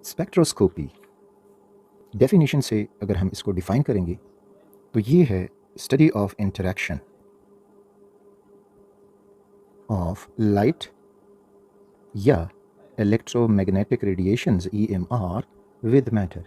Spectroscopy definition से अगर हम इसको डिफ़ाइन करेंगे तो ये है study of interaction of light या electromagnetic radiations EMR with matter.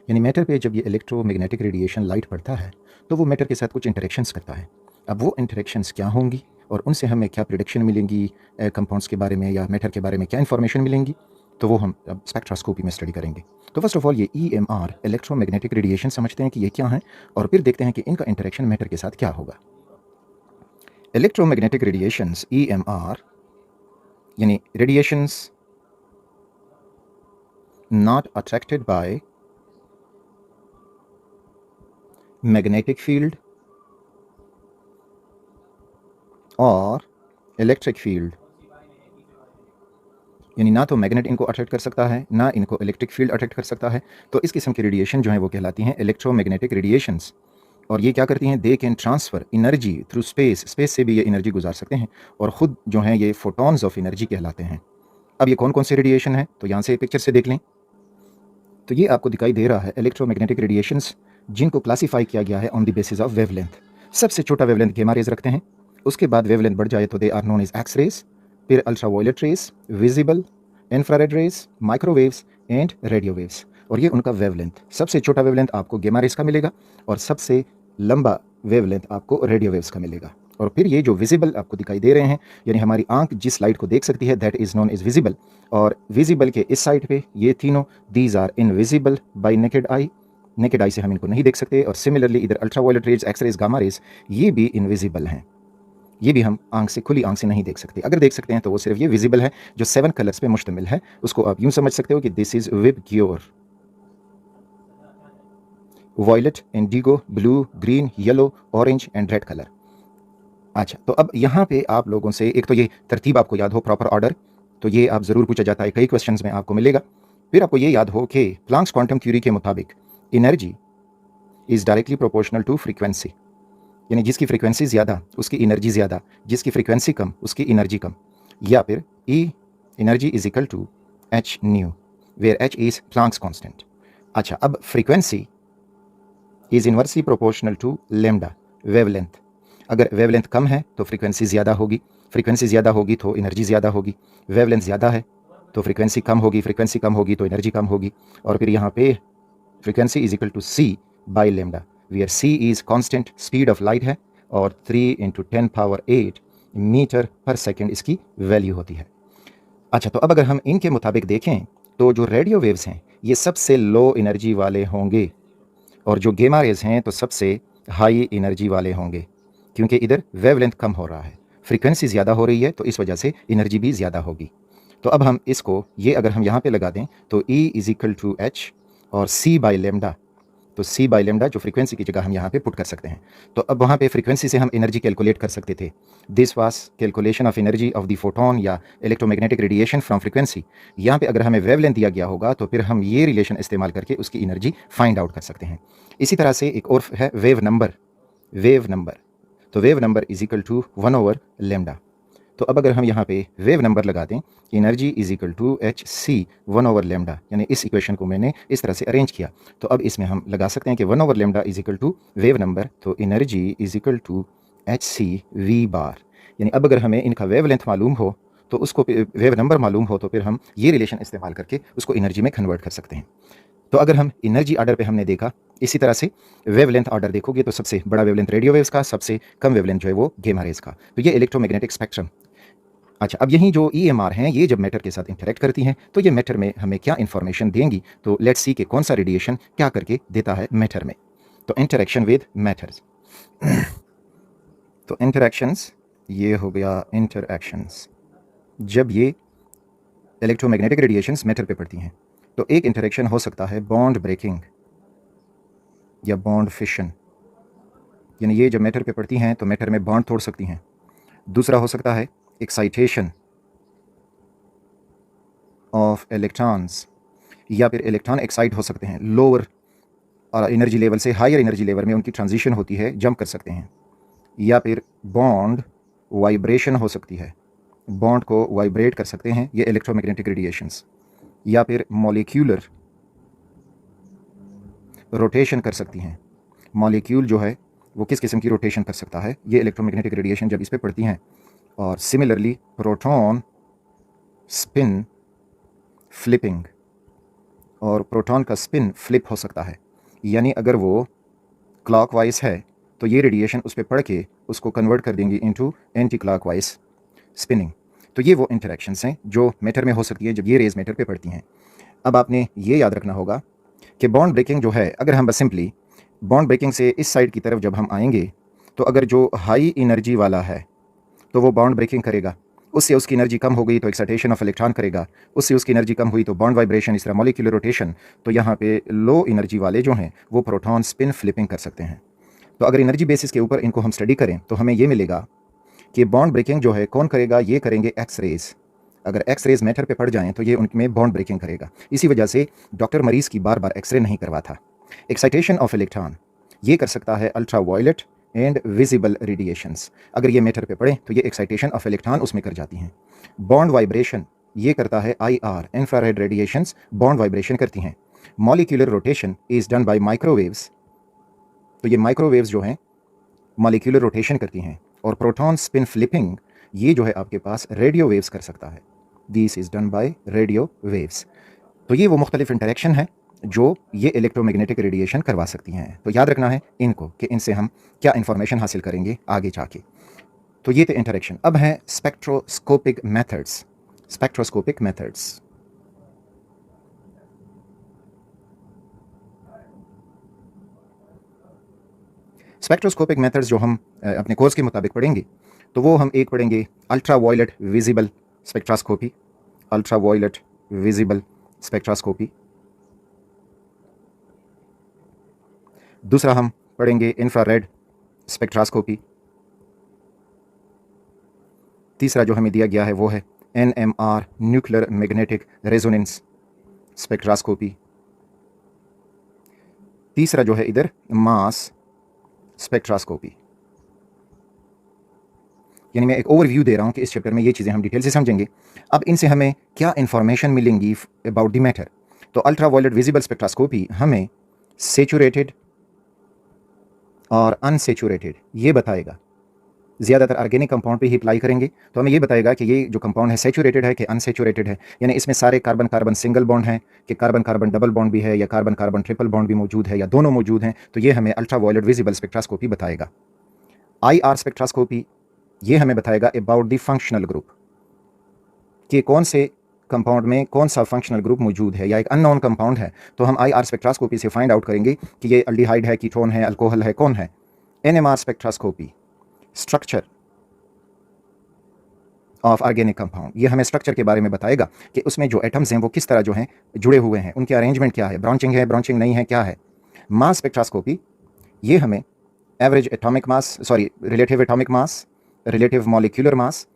यानी मैटर पे जब ये इलेक्ट्रोमैग्नेटिक रेडिएशन लाइट पड़ता है तो वो मैटर के साथ कुछ इंटरेक्शंस करता है। अब वो इंटरेक्शंस क्या होंगी और उनसे हमें क्या प्रिडिक्शन मिलेंगी कंपाउंड्स के बारे में या मैटर के बारे में क्या इन्फॉर्मेशन मिलेंगी, तो वो हम अब स्पेक्ट्रोस्कोपी में स्टडी करेंगे। तो फर्स्ट ऑफ ऑल ये EMR इलेक्ट्रोमैग्नेटिक रेडिएशन समझते हैं कि ये क्या है और फिर देखते हैं कि इनका इंटरेक्शन मैटर के साथ क्या होगा। इलेक्ट्रोमैग्नेटिक रेडिएशंस EMR यानी radiations not attracted by magnetic field और इलेक्ट्रिक फील्ड, यानी ना तो मैग्नेट इनको अट्रैक्ट कर सकता है ना इनको इलेक्ट्रिक फील्ड अट्रैक्ट कर सकता है। तो इस किस्म की रेडिएशन जो है वो कहलाती हैं इलेक्ट्रोमैग्नेटिक रेडिएशंस। और ये क्या करती हैं, they can transfer energy through space, space से भी ये एनर्जी गुजार सकते हैं और ख़ुद जो हैं ये फोटॉन्स ऑफ एनर्जी कहलाते हैं। अब ये कौन कौन से रेडिएशन है तो यहाँ से पिक्चर से देख लें तो ये आपको दिखाई दे रहा है इलेक्ट्रोमैग्नेटिक रेडिएशंस जिनको क्लासीफाई किया गया है on the basis of wavelength. सबसे छोटा वेवलेंथ गेमा रेज रखते हैं, उसके बाद वेवलेंथ बढ़ जाए तो they are known as X rays, फिर ultra violet rays, visible, infrared rays, microwaves and radio waves. और ये उनका वेवलेंथ। सबसे छोटा वेवलेंथ आपको गेमा रेज का मिलेगा और सबसे लंबा वेवलेंथ आपको रेडियो वेव्स का मिलेगा। और फिर ये जो विजिबल आपको दिखाई दे रहे हैं यानी हमारी आंख जिस लाइट को देख सकती है that is known as visible. और विजिबल के इस साइड पे ये तीनों these are invisible by naked eye, naked eye से हम इनको नहीं देख सकते। और सिमिलरली इधर ultra violet rays, X rays, gamma rays ये भी इनविजिबल हैं, ये भी हम आंख से, खुली आंख से नहीं देख सकते। अगर देख सकते हैं तो वो सिर्फ ये विजिबल है जो 7 कलर्स पे मुश्तमिल है। उसको आप यूं समझ सकते हो कि this is VIBGYOR, violet, indigo, blue, green, yellow, orange and red colour. अच्छा, तो अब यहाँ पे आप लोगों से एक तो ये तरतीब आपको याद हो, प्रॉपर ऑर्डर, तो ये आप ज़रूर पूछा जाता है, कई क्वेश्चंस में आपको मिलेगा। फिर आपको ये याद हो कि प्लैंक्स क्वांटम थ्योरी के मुताबिक energy is directly proportional to frequency, यानी जिसकी फ्रीक्वेंसी ज़्यादा उसकी एनर्जी ज़्यादा, जिसकी फ्रीक्वेंसी कम उसकी एनर्जी कम। या फिर E energy is equal to H nu where H is Planck's constant. अच्छा, अब frequency is inversely proportional to lambda wavelength. अगर वेवलेंथ कम है तो फ्रीक्वेंसी ज़्यादा होगी, फ्रीक्वेंसी ज़्यादा होगी तो एनर्जी ज़्यादा होगी। वेवलेंथ ज़्यादा है तो फ्रीक्वेंसी कम होगी, फ्रीक्वेंसी कम होगी तो एनर्जी कम होगी। और फिर यहाँ पे frequency is equal to C by lambda where C is constant speed of light है और 3 × 10⁸ मीटर पर सेकेंड इसकी वैल्यू होती है। अच्छा, तो अब अगर हम इनके मुताबिक देखें तो जो रेडियो वेव्स हैं ये सबसे लो एनर्जी वाले होंगे और जो गेमा रेज हैं तो सबसे हाई एनर्जी वाले होंगे, क्योंकि इधर वेवलेंथ कम हो रहा है, फ्रीक्वेंसी ज़्यादा हो रही है तो इस वजह से एनर्जी भी ज़्यादा होगी। तो अब हम इसको ये अगर हम यहाँ पे लगा दें तो E is equal to H और C बाई लेमडा, तो C बाई लेमडा जो फ्रीक्वेंसी की जगह हम यहाँ पे पुट कर सकते हैं। तो अब वहाँ पे फ्रीक्वेंसी से हम एनर्जी कैलकुलेट कर सकते थे। This was calculation of energy of the photon या इलेक्ट्रोमैग्नेटिक रेडिएशन फ्रॉम फ्रीक्वेंसी। यहाँ पे अगर हमें वेवलेंथ दिया गया होगा तो फिर हम ये रिलेशन इस्तेमाल करके उसकी एनर्जी फाइंड आउट कर सकते हैं। इसी तरह से एक और है वेव नंबर, वेव नंबर, तो wave number is equal to 1 / lambda. तो अब अगर हम यहाँ पे वेव नंबर लगा दें, energy is equal to HC 1 / lambda, यानी इस इक्वेशन को मैंने इस तरह से अरेंज किया। तो अब इसमें हम लगा सकते हैं कि 1 / lambda is equal to wave number, तो energy is equal to HC V bar. यानी अब अगर हमें इनका वेव लेंथ मालूम हो तो उसको वेव नंबर मालूम हो तो फिर हम ये रिलेशन इस्तेमाल करके उसको एनर्जी में कन्वर्ट कर सकते हैं। तो अगर हम एनर्जी ऑर्डर पे हमने देखा, इसी तरह से वेवलेंथ ऑर्डर देखोगे तो सबसे बड़ा वेवलेंथ रेडियो वेव्स का, सबसे कम वेवलेंथ जो है वो गेमा रेज का। तो ये इलेक्ट्रोमैग्नेटिक स्पेक्ट्रम। अच्छा, अब यही जो EMR हैं ये जब मैटर के साथ इंटरेक्ट करती हैं तो ये मैटर में हमें क्या इंफॉर्मेशन देंगी, तो लेट्स सी कि कौन सा रेडिएशन क्या करके देता है मैटर में। तो इंटरेक्शन विद मैटर्स तो इंटरेक्शंस, ये हो गया इंटरेक्शंस जब ये इलेक्ट्रोमैग्नेटिक रेडिएशंस मैटर पे पड़ती हैं। तो एक इंटरेक्शन हो सकता है बॉन्ड ब्रेकिंग या बॉन्ड फिशन, यानी ये जब मैटर पे पड़ती हैं तो मैटर में बॉन्ड तोड़ सकती हैं। दूसरा हो सकता है एक्साइटेशन ऑफ इलेक्ट्रॉन्स, या फिर इलेक्ट्रॉन एक्साइट हो सकते हैं, लोअर और एनर्जी लेवल से हायर एनर्जी लेवल में उनकी ट्रांजिशन होती है, जंप कर सकते हैं। या फिर बॉन्ड वाइब्रेशन हो सकती है, बॉन्ड को वाइब्रेट कर सकते हैं, ये इलेक्ट्रोमैग्नेटिक रेडिएशंस, या फिर मॉलिक्यूलर रोटेशन कर सकती हैं। मॉलिक्यूल जो है वो किस किस्म की रोटेशन कर सकता है, ये इलेक्ट्रोमैग्नेटिक रेडिएशन जब इस पर पड़ती हैं। और सिमिलरली प्रोटॉन स्पिन फ्लिपिंग, और प्रोटॉन का स्पिन फ्लिप हो सकता है, यानी अगर वो क्लॉकवाइज है तो ये रेडिएशन उस पर पड़ के उसको कन्वर्ट कर देंगी इनटू एंटी क्लॉकवाइज स्पिनिंग। तो ये वो इंटरेक्शंस हैं जो मैटर में हो सकती है जब ये रेज मैटर पे पड़ती हैं। अब आपने ये याद रखना होगा कि बॉन्ड ब्रेकिंग जो है, अगर हम बस सिंपली बॉन्ड ब्रेकिंग से इस साइड की तरफ जब हम आएंगे तो अगर जो हाई एनर्जी वाला है तो वो बॉन्ड ब्रेकिंग करेगा, उससे उसकी एनर्जी कम हो गई तो एक्साइटेशन ऑफ इलेक्ट्रॉन करेगा, उससे उसकी एनर्जी कम हुई तो बॉन्ड वाइब्रेशन, इस तरह मॉलिक्यूलर रोटेशन। तो यहाँ पे लो एनर्जी वाले जो हैं वो प्रोटॉन स्पिन फ्लिपिंग कर सकते हैं। तो अगर एनर्जी बेसिस के ऊपर इनको हम स्टडी करें तो हमें ये मिलेगा कि बॉन्ड ब्रेकिंग जो है कौन करेगा, ये करेंगे एक्स रेज। अगर एक्स रेज मैटर पे पड़ जाएं तो ये उनमें बॉन्ड ब्रेकिंग करेगा। इसी वजह से डॉक्टर मरीज़ की बार बार एक्सरे नहीं करवाता। एक्साइटेशन ऑफ इलेक्ट्रॉन ये कर सकता है ultra violet and visible radiations, अगर ये मैटर पे पड़े तो ये एक्साइटेशन ऑफ इलेक्ट्रॉन उसमें कर जाती हैं। बॉन्ड वाइब्रेशन ये करता है IR, infrared radiations bond vibration करती हैं। Molecular rotation is done by microwaves, तो ये माइक्रोवेव्स जो हैं मॉलिक्यूलर रोटेशन करती हैं। और प्रोटॉन स्पिन फ्लिपिंग ये जो है आपके पास रेडियो वेव्स कर सकता है, this is done by radio waves. तो ये वो मुख्तलिफ इंटरेक्शन है जो ये इलेक्ट्रोमैग्नेटिक रेडिएशन करवा सकती हैं। तो याद रखना है इनको कि इनसे हम क्या इंफॉर्मेशन हासिल करेंगे आगे जाके। तो ये थे इंटरेक्शन। अब हैं spectroscopic methods. Spectroscopic methods spectroscopic methods जो हम अपने कोर्स के मुताबिक पढ़ेंगे तो वो हम एक पढ़ेंगे ultra violet visible spectroscopy, ultra violet visible spectroscopy. दूसरा हम पढ़ेंगे इंफ्रारेड स्पेक्ट्रोस्कोपी। तीसरा जो हमें दिया गया है वो है NMR nuclear magnetic resonance spectroscopy. तीसरा जो है इधर मास स्पेक्ट्रोस्कोपी। यानी मैं एक ओवरव्यू दे रहा हूँ कि इस चैप्टर में ये चीज़ें हम डिटेल से समझेंगे। अब इनसे हमें क्या इंफॉर्मेशन मिलेंगी अबाउट द मैटर। तो अल्ट्रा वायलेट विजिबल स्पेक्ट्रोस्कोपी हमें सेचुरेटेड और अनसेचुरेटेड ये बताएगा। ज़्यादातर ऑर्गेनिक कंपाउंड पे ही अप्लाई करेंगे तो हमें ये बताएगा कि ये जो कंपाउंड है सेचुरेटेड है कि अनसेचुरेटेड है, यानी इसमें सारे कार्बन कार्बन सिंगल बॉन्ड हैं कि कार्बन कार्बन डबल बॉन्ड भी है या कार्बन कार्बन ट्रिपल बॉन्ड भी मौजूद है या दोनों मौजूद हैं। तो ये हमें अल्ट्रा वायलेट विजिबल स्पेक्ट्रोस्कोपी बताएगा। IR स्पेक्ट्रोस्कोपी ये हमें बताएगा अबाउट द फंक्शनल ग्रुप कि कौन से कंपाउंड में कौन सा फंक्शनल ग्रुप मौजूद है, या एक अननोन कंपाउंड है तो हम IR स्पेक्ट्रोस्कोपी से फाइंड आउट करेंगे कि ये अल्डिहाइड है, कीटोन है, अल्कोहल है, कौन है। NMR spectroscopy structure of organic compound, ये हमें स्ट्रक्चर के बारे में बताएगा कि उसमें जो एटम्स हैं वो किस तरह जो हैं जुड़े हुए हैं, उनके अरेंजमेंट क्या है, ब्रांचिंग है, ब्रांचिंग नहीं है, क्या है। मास स्पेक्ट्रोस्कोपी ये हमें average atomic mass, sorry relative atomic mass, relative molecular mass,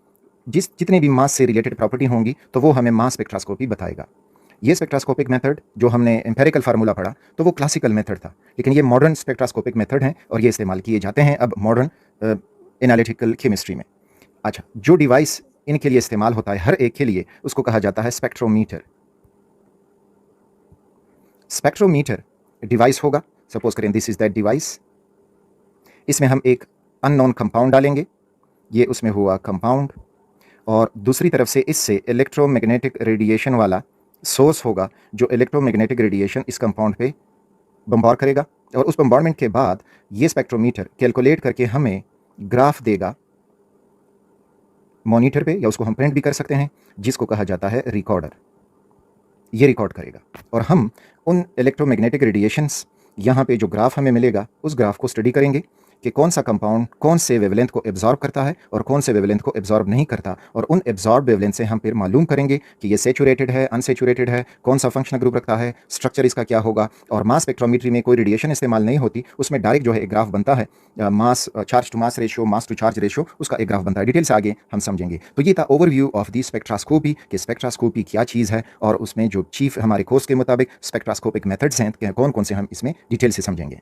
जितने भी मास से रिलेटेड प्रॉपर्टी होंगी तो वो हमें मास स्पेक्ट्रोस्कोपी बताएगा। ये स्पेक्ट्रोस्कोपिक मेथड जो हमने एम्पेरिकल फार्मूला पढ़ा तो वो क्लासिकल मेथड था, लेकिन ये मॉडर्न स्पेक्ट्रोस्कोपिक मेथड हैं और ये इस्तेमाल किए जाते हैं अब मॉडर्न एनालिटिकल केमिस्ट्री में। अच्छा, जो डिवाइस इनके लिए इस्तेमाल होता है हर एक के लिए उसको कहा जाता है स्पेक्ट्रोमीटर। स्पेक्ट्रोमीटर डिवाइस होगा, सपोज करें दिस इज दैट डिवाइस, इसमें हम एक अननोन कंपाउंड डालेंगे, ये उसमें हुआ कंपाउंड, और दूसरी तरफ से इससे इलेक्ट्रोमैग्नेटिक रेडिएशन वाला सोर्स होगा जो इलेक्ट्रोमैग्नेटिक रेडिएशन इस कंपाउंड पे बम्बार्ड करेगा, और उस बम्बार्डमेंट के बाद ये स्पेक्ट्रोमीटर कैलकुलेट करके हमें ग्राफ देगा मॉनिटर पे, या उसको हम प्रिंट भी कर सकते हैं, जिसको कहा जाता है रिकॉर्डर। ये रिकॉर्ड करेगा और हम उन इलेक्ट्रोमैग्नेटिक रेडिएशंस यहाँ पे जो ग्राफ हमें मिलेगा उस ग्राफ को स्टडी करेंगे कि कौन सा कंपाउंड कौन से वेवलेंथ को एब्जॉर्ब करता है और कौन से वेवलेंथ को एब्जॉर्ब नहीं करता, और उन एब्जॉर्ब वेवलेंथ से हम फिर मालूम करेंगे कि ये सेचुरेटेड है, अनसेचुरेटेड है, कौन सा फंक्शनल ग्रुप रखता है, स्ट्रक्चर इसका क्या होगा। और मास स्पेक्ट्रोमेट्री में कोई रेडिएशन इस्तेमाल नहीं होती, उसमें डायरेक्ट जो है एक ग्राफ बनता है, mass charge to mass ratio, mass to charge ratio, उसका एक ग्राफ बनता है। डिटेल से आगे हम समझेंगे। तो ये था ओवरव्यू ऑफ दी स्पेक्ट्रोस्कोपी कि स्पेक्ट्रोस्कोपी क्या चीज़ है और उसमें जो चीफ हमारे कोर्स के मुताबिक स्पेक्ट्रोस्कोपिक मेथड्स हैं कौन कौन से हम इसमें डिटेल से समझेंगे।